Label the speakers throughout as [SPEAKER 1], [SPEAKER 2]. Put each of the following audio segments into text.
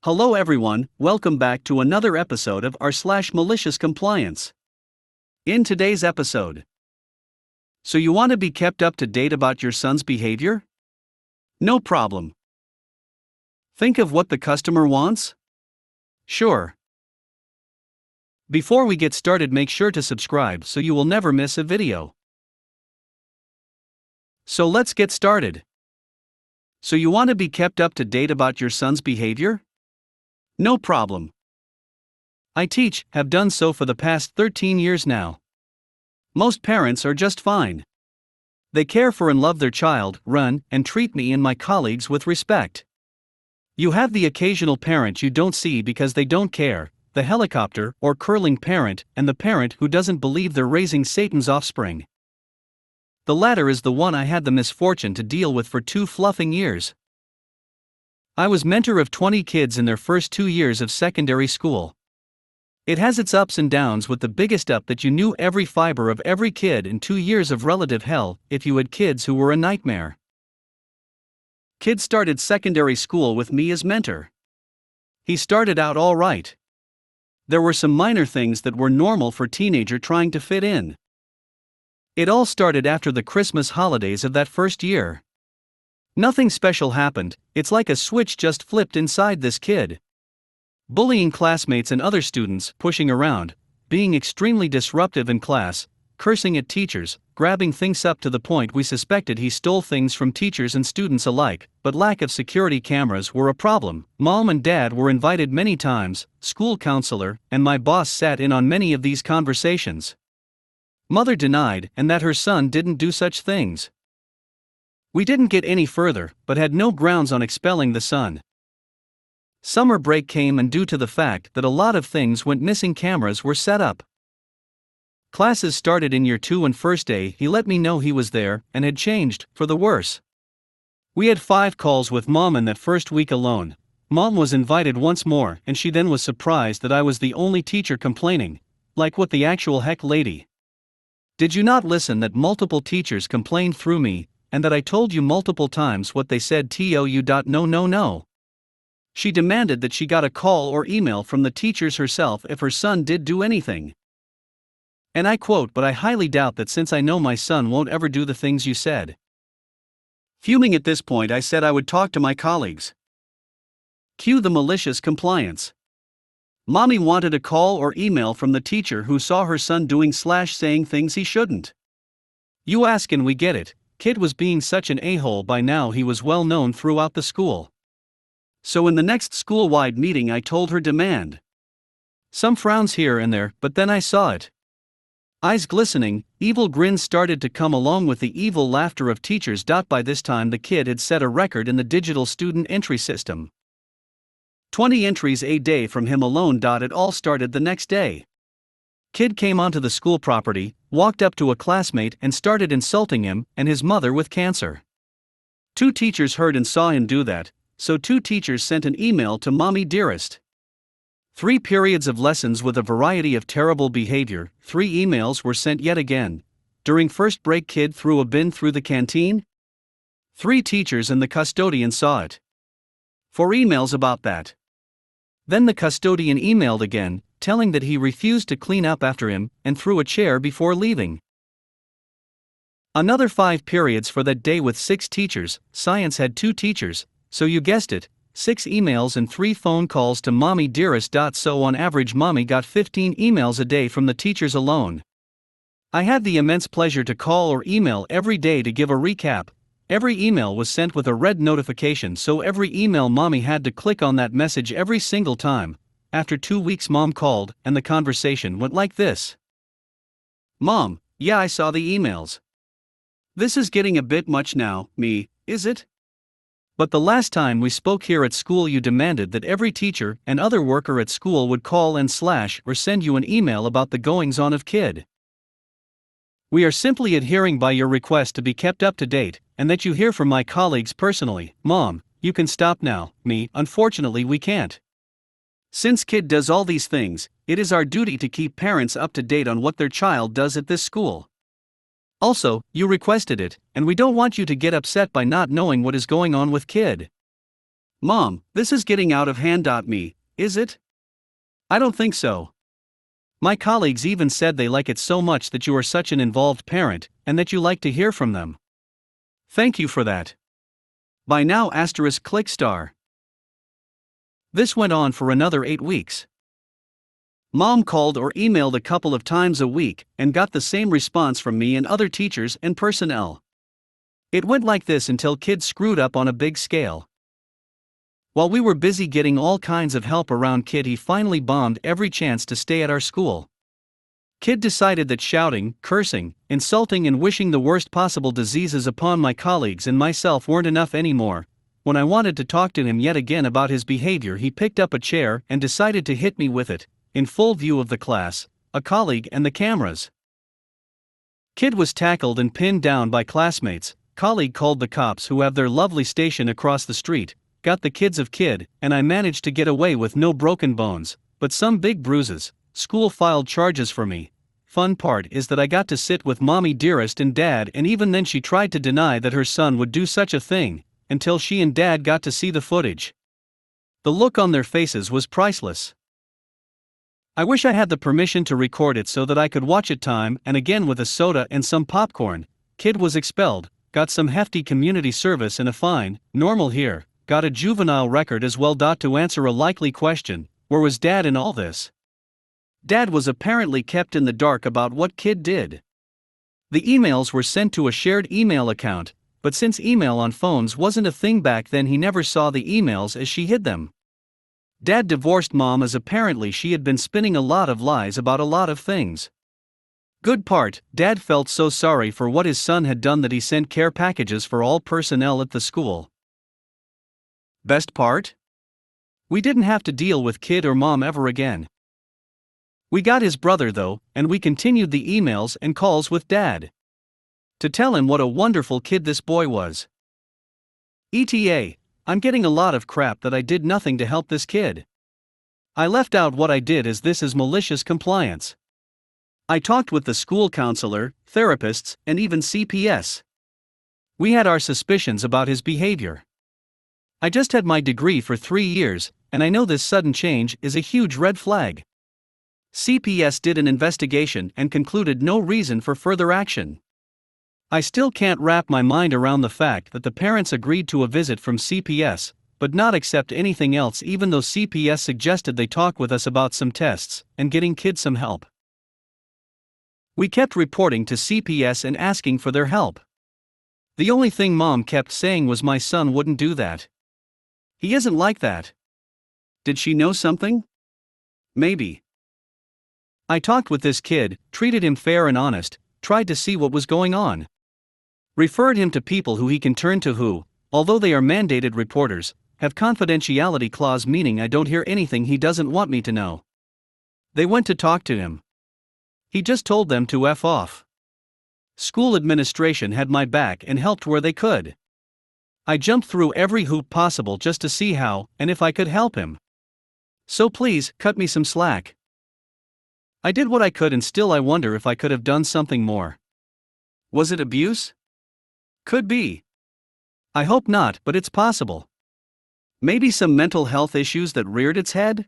[SPEAKER 1] Hello everyone, welcome back to another episode of r slash malicious compliance. In today's episode, so you want to be kept up to date about your son's behavior? No problem. Think of what the customer wants? Sure. Before we get started, make sure to subscribe so you will never miss a video. So let's get started. So you want to be kept up to date about your son's behavior? No problem. I have done so for the past 13 years now. Most parents are just fine. They care for and love their child, run, and treat me and my colleagues with respect. You have the occasional parent you don't see because they don't care, the helicopter or curling parent, and the parent who doesn't believe they're raising Satan's offspring. The latter is the one I had the misfortune to deal with for 2 fluffing years. I was mentor of 20 kids in their first 2 years of secondary school. It has its ups and downs, with the biggest up that you knew every fiber of every kid, in 2 years of relative hell if you had kids who were a nightmare. Kid started secondary school with me as mentor. He started out all right. There were some minor things that were normal for teenager trying to fit in. It all started after the Christmas holidays of that first year. Nothing special happened, it's like a switch just flipped inside this kid. Bullying classmates and other students, pushing around, being extremely disruptive in class, cursing at teachers, grabbing things up to the point we suspected he stole things from teachers and students alike, but lack of security cameras were a problem. Mom and dad were invited many times, school counselor and my boss sat in on many of these conversations. Mother denied, and that her son didn't do such things. We didn't get any further, but had no grounds on expelling the son. Summer break came, and due to the fact that a lot of things went missing, cameras were set up. Classes started in year 2, and first day he let me know he was there and had changed, for the worse. We had 5 calls with mom in that first week alone. Mom was invited once more, and she then was surprised that I was the only teacher complaining. Like, what the actual heck, lady? Did you not listen that multiple teachers complained through me, and that I told you multiple times what they said? No. She demanded that she got a call or email from the teachers herself if her son did do anything. And I quote, "But I highly doubt that, since I know my son won't ever do the things you said." Fuming at this point, I said I would talk to my colleagues. Cue the malicious compliance. Mommy wanted a call or email from the teacher who saw her son doing/saying things he shouldn't. You ask and we get it. Kid was being such an a-hole. By now he was well known throughout the school. So in the next school-wide meeting I told her demand. Some frowns here and there, but then I saw it. Eyes glistening, evil grins started to come along with the evil laughter of teachers. By this time the kid had set a record in the digital student entry system. 20 entries a day from him alone. It all started the next day. Kid came onto the school property, walked up to a classmate and started insulting him and his mother with cancer. 2 teachers heard and saw him do that, so 2 teachers sent an email to Mommy Dearest. 3 periods of lessons with a variety of terrible behavior. 3 emails were sent yet again. During first break, kid threw a bin through the canteen. 3 teachers and the custodian saw it. 4 emails about that. Then the custodian emailed again, telling that he refused to clean up after him, and threw a chair before leaving. Another 5 periods for that day with 6 teachers. Science had 2 teachers, so you guessed it, 6 emails and 3 phone calls to Mommy Dearest. So on average Mommy got 15 emails a day from the teachers alone. I had the immense pleasure to call or email every day to give a recap. Every email was sent with a red notification, so every email Mommy had to click on that message every single time. After 2 weeks Mom called, and the conversation went like this. "Mom, yeah, I saw the emails. This is getting a bit much now, is it? But the last time we spoke here at school you demanded that every teacher and other worker at school would call and / or send you an email about the goings on of kid. We are simply adhering by your request to be kept up to date, and that you hear from my colleagues personally. Mom, you can stop now. Unfortunately we can't. Since kid does all these things, it is our duty to keep parents up to date on what their child does at this school. Also, you requested it, and we don't want you to get upset by not knowing what is going on with kid. Mom, this is getting out of hand. Me, is it? I don't think so. My colleagues even said they like it so much that you are such an involved parent, and that you like to hear from them. Thank you for that. By now click star. This went on for another 8 weeks. Mom called or emailed a couple of times a week, and got the same response from me and other teachers and personnel. It went like this until kid screwed up on a big scale. While we were busy getting all kinds of help around kid, he finally bombed every chance to stay at our school. Kid decided that shouting, cursing, insulting and wishing the worst possible diseases upon my colleagues and myself weren't enough anymore. When I wanted to talk to him yet again about his behavior, he picked up a chair and decided to hit me with it, in full view of the class, a colleague and the cameras. Kid was tackled and pinned down by classmates. Colleague called the cops, who have their lovely station across the street, got the kids of kid, and I managed to get away with no broken bones, but some big bruises. School filed charges for me. Fun part is that I got to sit with mommy dearest and dad, and even then she tried to deny that her son would do such a thing, until she and dad got to see the footage. The look on their faces was priceless. I wish I had the permission to record it so that I could watch it time and again with a soda and some popcorn. Kid was expelled, got some hefty community service and a fine. Normal here, got a juvenile record as well. To answer a likely question, where was dad in all this? Dad was apparently kept in the dark about what kid did. The emails were sent to a shared email account, but since email on phones wasn't a thing back then, he never saw the emails as she hid them. Dad divorced mom as apparently she had been spinning a lot of lies about a lot of things. Good part, dad felt so sorry for what his son had done that he sent care packages for all personnel at the school. Best part? We didn't have to deal with kid or mom ever again. We got his brother though, and we continued the emails and calls with dad to tell him what a wonderful kid this boy was. ETA, I'm getting a lot of crap that I did nothing to help this kid. I left out what I did, as this is malicious compliance. I talked with the school counselor, therapists, and even CPS. We had our suspicions about his behavior. I just had my degree for 3 years, and I know this sudden change is a huge red flag. CPS did an investigation and concluded no reason for further action. I still can't wrap my mind around the fact that the parents agreed to a visit from CPS, but not accept anything else, even though CPS suggested they talk with us about some tests and getting kids some help. We kept reporting to CPS and asking for their help. The only thing mom kept saying was my son wouldn't do that. He isn't like that. Did she know something? Maybe. I talked with this kid, treated him fair and honest, tried to see what was going on. Referred him to people who he can turn to who, although they are mandated reporters, have confidentiality clause, meaning I don't hear anything he doesn't want me to know. They went to talk to him. He just told them to F off. School administration had my back and helped where they could. I jumped through every hoop possible just to see how and if I could help him. So please, cut me some slack. I did what I could, and still I wonder if I could have done something more. Was it abuse? Could be. I hope not, but it's possible. Maybe some mental health issues that reared its head?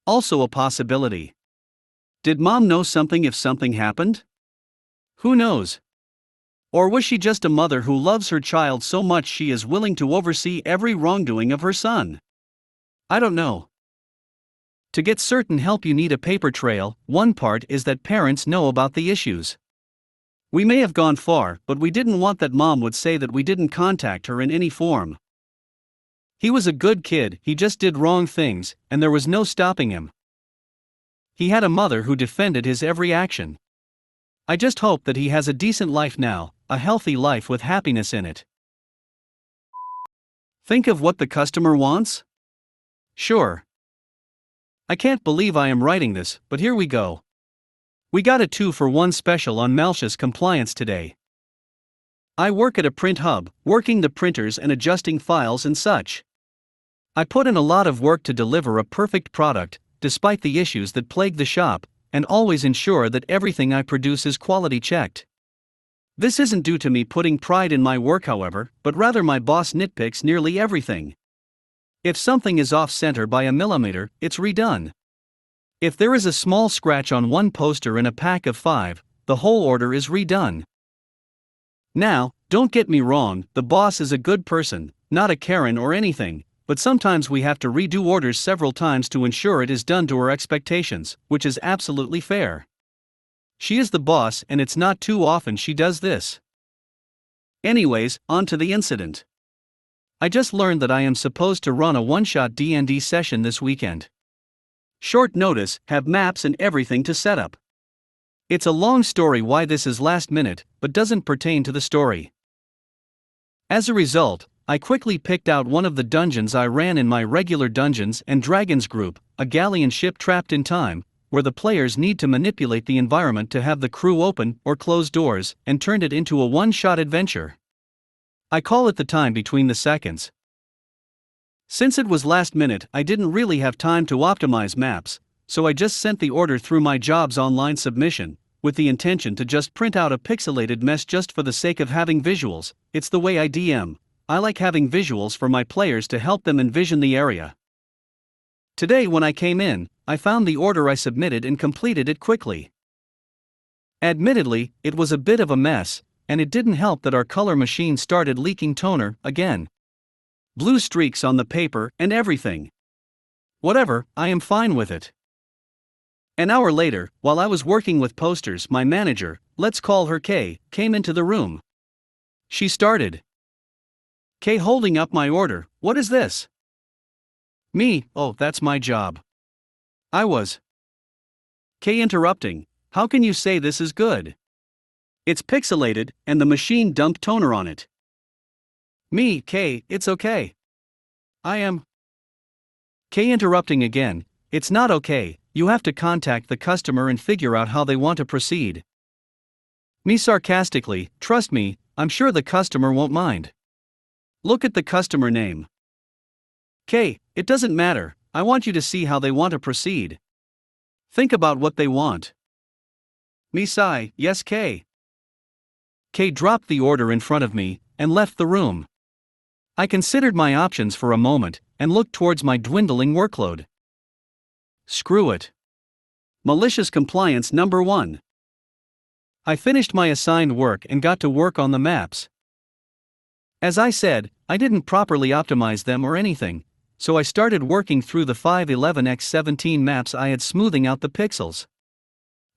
[SPEAKER 1] Also a possibility. Did mom know something if something happened? Who knows? Or was she just a mother who loves her child so much she is willing to oversee every wrongdoing of her son? I don't know. To get certain help you need a paper trail. One part is that parents know about the issues. We may have gone far, but we didn't want that mom would say that we didn't contact her in any form. He was a good kid, he just did wrong things, and there was no stopping him. He had a mother who defended his every action. I just hope that he has a decent life now, a healthy life with happiness in it. Think of what the customer wants? Sure. I can't believe I am writing this, but here we go. We got a 2-for-1 special on malicious compliance today. I work at a print hub, working the printers and adjusting files and such. I put in a lot of work to deliver a perfect product, despite the issues that plague the shop, and always ensure that everything I produce is quality checked. This isn't due to me putting pride in my work, however, but rather my boss nitpicks nearly everything. If something is off center by a millimeter, it's redone. If there is a small scratch on one poster in a pack of 5, the whole order is redone. Now, don't get me wrong, the boss is a good person, not a Karen or anything, but sometimes we have to redo orders several times to ensure it is done to her expectations, which is absolutely fair. She is the boss and it's not too often she does this. Anyways, on to the incident. I just learned that I am supposed to run a one-shot D&D session this weekend. Short notice, have maps and everything to set up. It's a long story why this is last minute, but doesn't pertain to the story. As a result, I quickly picked out one of the dungeons I ran in my regular Dungeons and Dragons group, a galleon ship trapped in time, where the players need to manipulate the environment to have the crew open or close doors, and turned it into a one-shot adventure. I call it the time between the seconds. Since it was last minute, I didn't really have time to optimize maps, so I just sent the order through my job's online submission, with the intention to just print out a pixelated mess just for the sake of having visuals. It's the way I DM. I like having visuals for my players to help them envision the area. Today when I came in, I found the order I submitted and completed it quickly. Admittedly, it was a bit of a mess, and it didn't help that our color machine started leaking toner again. Blue streaks on the paper and everything. Whatever, I am fine with it. An hour later, while I was working with posters, my manager, let's call her Kay, came into the room. She started. Kay, holding up my order, what is this? Me, oh, that's my job. I was. Kay interrupting, how can you say this is good? It's pixelated, and the machine dumped toner on it. Me, Kay, it's okay. I am. Kay interrupting again, it's not okay, you have to contact the customer and figure out how they want to proceed. Me sarcastically, trust me, I'm sure the customer won't mind. Look at the customer name. Kay, it doesn't matter, I want you to see how they want to proceed. Think about what they want. Me sigh, yes Kay. Kay dropped the order in front of me, and left the room. I considered my options for a moment, and looked towards my dwindling workload. Screw it. Malicious compliance number 1. I finished my assigned work and got to work on the maps. As I said, I didn't properly optimize them or anything, so I started working through the 511x17 maps I had, smoothing out the pixels.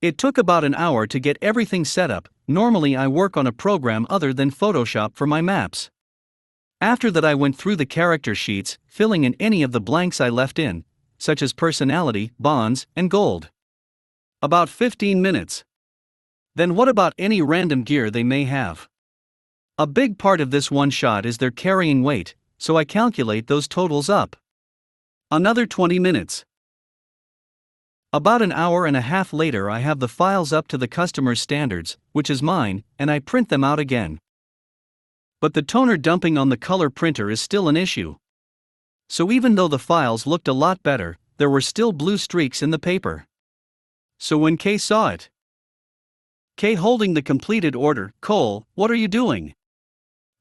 [SPEAKER 1] It took about an hour to get everything set up. Normally I work on a program other than Photoshop for my maps. After that I went through the character sheets, filling in any of the blanks I left in, such as personality, bonds, and gold. About 15 minutes. Then what about any random gear they may have? A big part of this one shot is their carrying weight, so I calculate those totals up. Another 20 minutes. About an hour and a half later I have the files up to the customer's standards, which is mine, and I print them out again. But the toner dumping on the color printer is still an issue. So even though the files looked a lot better, there were still blue streaks in the paper. So when Kay saw it. Kay holding the completed order, Cole, what are you doing?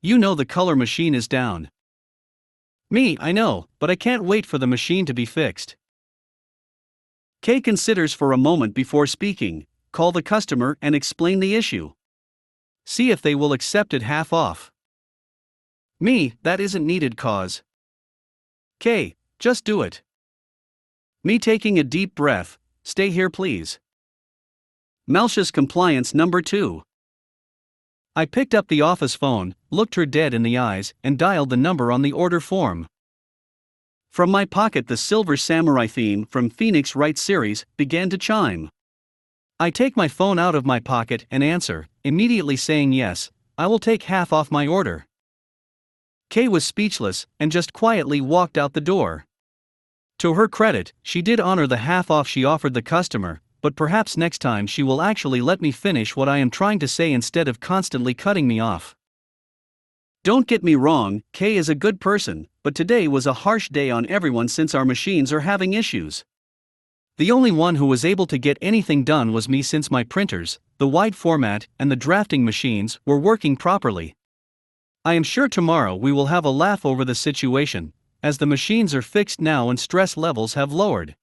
[SPEAKER 1] You know the color machine is down. Me, I know, but I can't wait for the machine to be fixed. Kay considers for a moment before speaking, call the customer and explain the issue. See if they will accept it half off. Me, that isn't needed cause. Kay, just do it. Me taking a deep breath, stay here please. Malicious compliance number 2. I picked up the office phone, looked her dead in the eyes, and dialed the number on the order form. From my pocket the Silver Samurai theme from Phoenix Wright series began to chime. I take my phone out of my pocket and answer, immediately saying yes, I will take half off my order. Kay was speechless, and just quietly walked out the door. To her credit, she did honor the half off she offered the customer, but perhaps next time she will actually let me finish what I am trying to say instead of constantly cutting me off. Don't get me wrong, Kay is a good person, but today was a harsh day on everyone since our machines are having issues. The only one who was able to get anything done was me, since my printers, the wide format, and the drafting machines were working properly. I am sure tomorrow we will have a laugh over the situation, as the machines are fixed now and stress levels have lowered.